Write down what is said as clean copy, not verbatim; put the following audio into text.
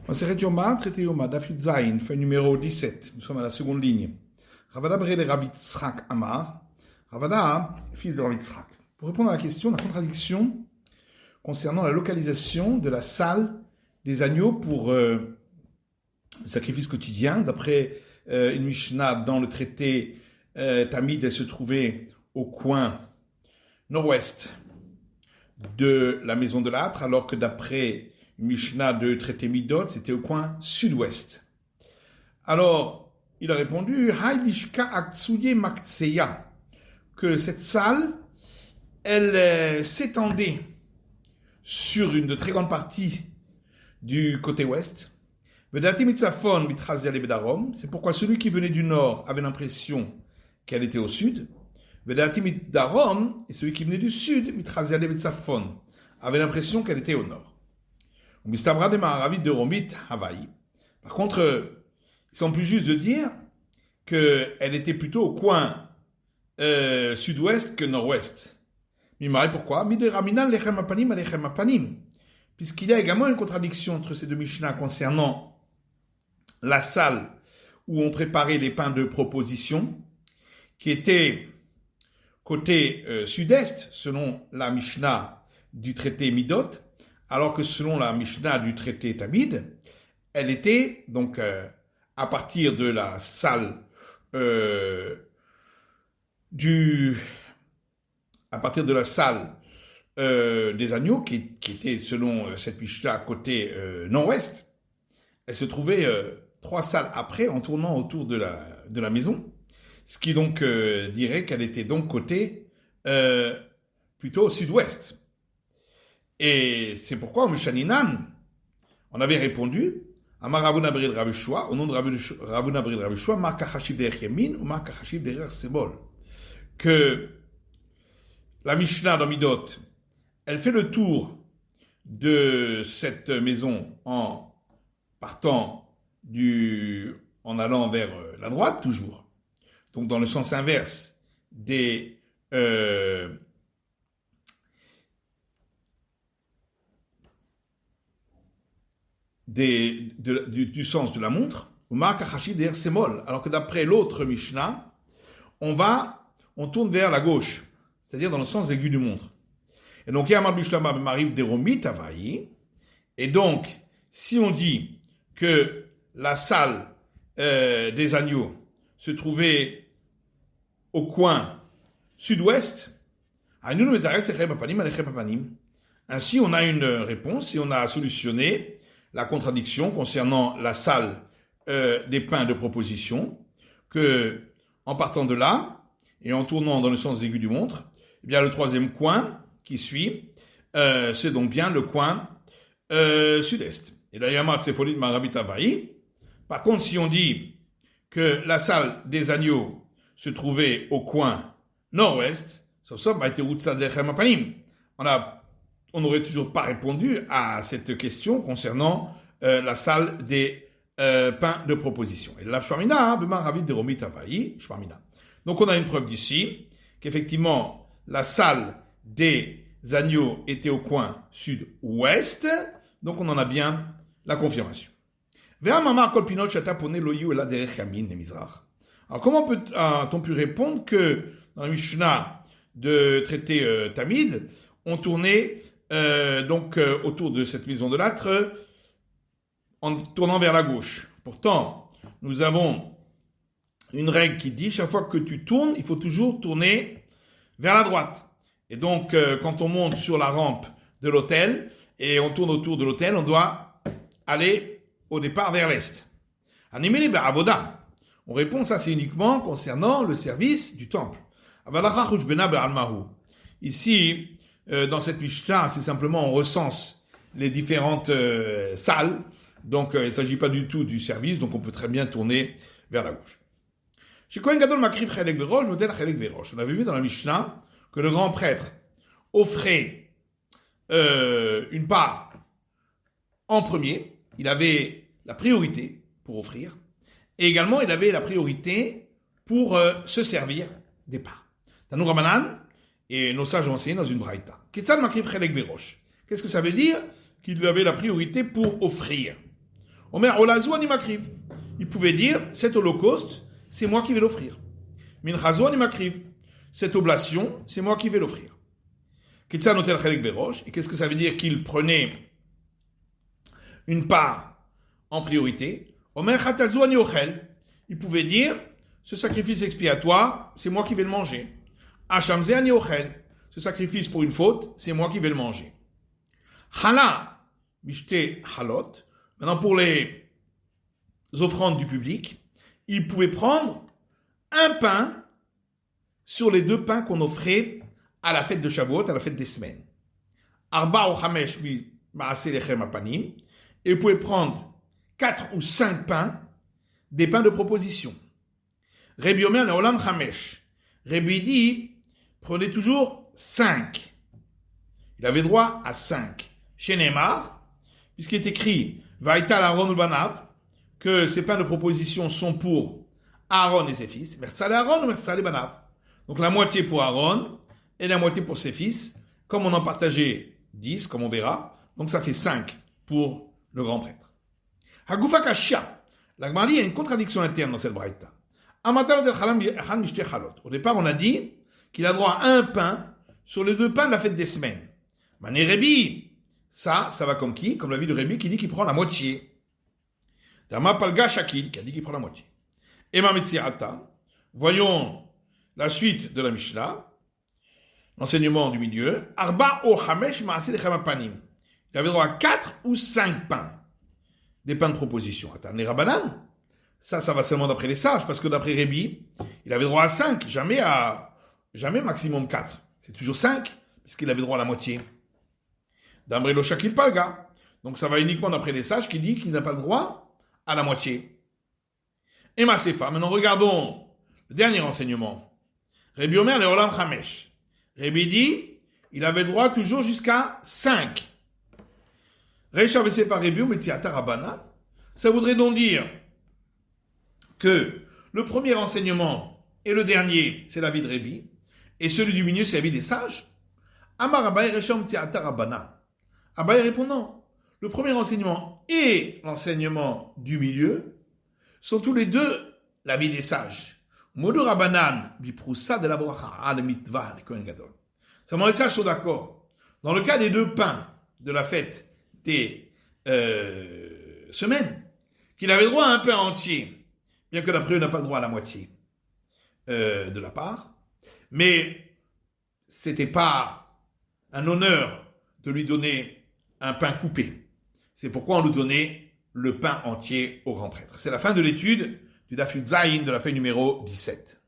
Maseret Yoma, traité Yoma, Dafid Zayin, feuille numéro 17. Nous sommes à la seconde ligne. Ravada Brele Rav Yitzhak Amar. Ravada, fils de Rav Yitzhak. Pour répondre à la question, la contradiction concernant la localisation de la salle des agneaux pour le sacrifice quotidien. D'après une Mishnah dans le traité Tamid, elle se trouvait au coin nord-ouest de la maison de l'âtre, alors que d'après une Mishnah de traité Midot, c'était au coin sud-ouest. Alors, il a répondu, Haïdishka Aktsuye Maktseya, que cette salle, elle s'étendait sur une de très grande partie du côté ouest. Vedati Mitzafon Mitraziale Bedarom, c'est pourquoi celui qui venait du nord avait l'impression qu'elle était au sud. Vedati Mitdarom, et celui qui venait du sud, Mitraziale Betzafon, avait l'impression qu'elle était au nord. Mistabra de Maharavi de Romit Havaï. Par contre, il semble plus juste de dire qu'elle était plutôt au coin sud-ouest que nord-ouest. Mimaï, pourquoi? Mideraminal lechem apanim alechem apanim. Puisqu'il y a également une contradiction entre ces deux Mishnah concernant la salle où on préparait les pains de proposition, qui était côté sud-est, selon la Mishnah du traité Midot, alors que selon la Mishnah du traité Tamid, elle était donc à partir de la salle des agneaux, qui était selon cette Mishnah côté nord-ouest. Elle se trouvait 3 salles après en tournant autour de la maison, ce qui donc dirait qu'elle était donc côté plutôt sud-ouest. Et c'est pourquoi au Mishaninan, on avait répondu Amar Ravuna Bril Ravishua, au nom de Ravuna Bril Ravishua, Marka Hashiv Derech Yamin ou Marka Hashiv Derech Sebol, que la Mishnah dans Midot, elle fait le tour de cette maison en allant vers la droite toujours, donc dans le sens inverse du sens de la montre, alors que d'après l'autre Mishnah, on tourne vers la gauche, c'est-à-dire dans le sens aigu du montre. Et donc, et donc, si on dit que la salle des agneaux se trouvait au coin sud-ouest, ainsi on a une réponse et on a solutionné la contradiction concernant la salle des pains de proposition, que en partant de là et en tournant dans le sens aigu du montre, eh bien le troisième coin qui suit, c'est donc bien le coin sud-est. Et là, Yamat Sefolit Maravit Avaï. Par contre, si on dit que la salle des agneaux se trouvait au coin nord-ouest, on n'aurait toujours pas répondu à cette question concernant la salle des pains de proposition. Et la Shvamina, Maravit de Romit Avaï, Shvamina. Donc on a une preuve d'ici qu'effectivement la salle des agneaux était au coin sud-ouest, donc on en a bien la confirmation. Alors comment peut-on pu répondre que dans la Mishnah de traité Tamid, on tournait autour de cette maison de l'âtre en tournant vers la gauche? Pourtant, nous avons une règle qui dit chaque fois que tu tournes, il faut toujours tourner vers la droite. Et donc, quand on monte sur la rampe de l'autel et on tourne autour de l'autel, on doit aller au départ vers l'est. On répond, ça c'est uniquement concernant le service du temple. Ici, dans cette Mishnah, c'est simplement on recense les différentes salles. Donc, il ne s'agit pas du tout du service, donc on peut très bien tourner vers la gauche. On avait vu dans la Mishnah que le grand prêtre offrait une part en premier. Il avait la priorité pour offrir. Et également, il avait la priorité pour se servir des parts. Tanou Ramanan, et nos sages ont enseigné dans une braïta. Qu'est-ce que ça veut dire? Qu'il avait la priorité pour offrir. Omer olazu ani makriv. Il pouvait dire, cet holocauste, c'est moi qui vais l'offrir. Minchazo ani makriv. Cette oblation, c'est moi qui vais l'offrir. Ketsa notel chelek berosh. Et qu'est-ce que ça veut dire qu'il prenait une part en priorité? Omer chatalzu ani ochel. Il pouvait dire, ce sacrifice expiatoire, c'est moi qui vais le manger. Hashamze ani ochel. Ce sacrifice pour une faute, c'est moi qui vais le manger. Hala, mishte halot. Maintenant, pour les offrandes du public, il pouvait prendre un pain sur les 2 pains qu'on offrait à la fête de Shavuot, à la fête des semaines. Arba ou chamesh mi maaseh lechem apanim. Et il pouvait prendre 4 ou 5 pains, des pains de proposition. Rabbi Omer leolam chamesh. Rabbi dit, prenez toujours 5. Il avait droit à 5. Chez Neymar, puisqu'il est écrit Vaïta Aaron ou Banav, que ces pains de proposition sont pour Aaron et ses fils. Mersale Aaron ou Mersale Banav. Donc la moitié pour Aaron et la moitié pour ses fils. Comme on en partageait 10, comme on verra, donc ça fait 5 pour le grand prêtre. Hagoufa Kashia. La Gemara dit, il y a une contradiction interne dans cette braïta. Au départ, on a dit qu'il a droit à un pain sur les 2 pains de la fête des semaines. Mané Rébi, ça va comme qui? Comme l'avis de Rébi qui dit qu'il prend la moitié. Dama Palga Shakil qui a dit qu'il prend la moitié. Ema Metsiata, voyons la suite de la Mishnah, l'enseignement du milieu. Arba o Hamesh Maaseh lechem apanim. Il avait droit à 4 ou 5 pains, des pains de proposition. Atane Rabanan. Ça va seulement d'après les sages, parce que d'après Rébi, il avait droit à 5, jamais maximum 4. C'est toujours 5, puisqu'il avait droit à la moitié. D'Amré lo Shakil Palga. Donc ça va uniquement d'après les sages qui dit qu'il n'a pas le droit à la moitié. Et Masefa. Maintenant regardons le dernier enseignement. Rabbi Omer le Olam Chamesh. Rabbi dit, il avait le droit toujours jusqu'à 5. Reisha Vesefa Rabbi Metziata Rabana. Ça voudrait donc dire que le premier enseignement et le dernier, c'est l'avis de Rabbi, et celui du milieu, c'est l'avis des sages. Amar Abaye Reisha Metziata Rabana. Abaye répond non. Le premier enseignement et l'enseignement du milieu sont tous les deux l'avis des sages. Modo Rabanan biproussa de la bracha al mitva le Kohen Gadol. Seulement les sages sont d'accord. Dans le cas des 2 pains de la fête des semaines, qu'il avait droit à un pain entier, bien que d'après eux n'a pas le droit à la moitié de la part, mais c'était pas un honneur de lui donner un pain coupé. C'est pourquoi on lui donnait le pain entier au grand prêtre. C'est la fin de l'étude du Daf Yud Zayin de la feuille numéro 17.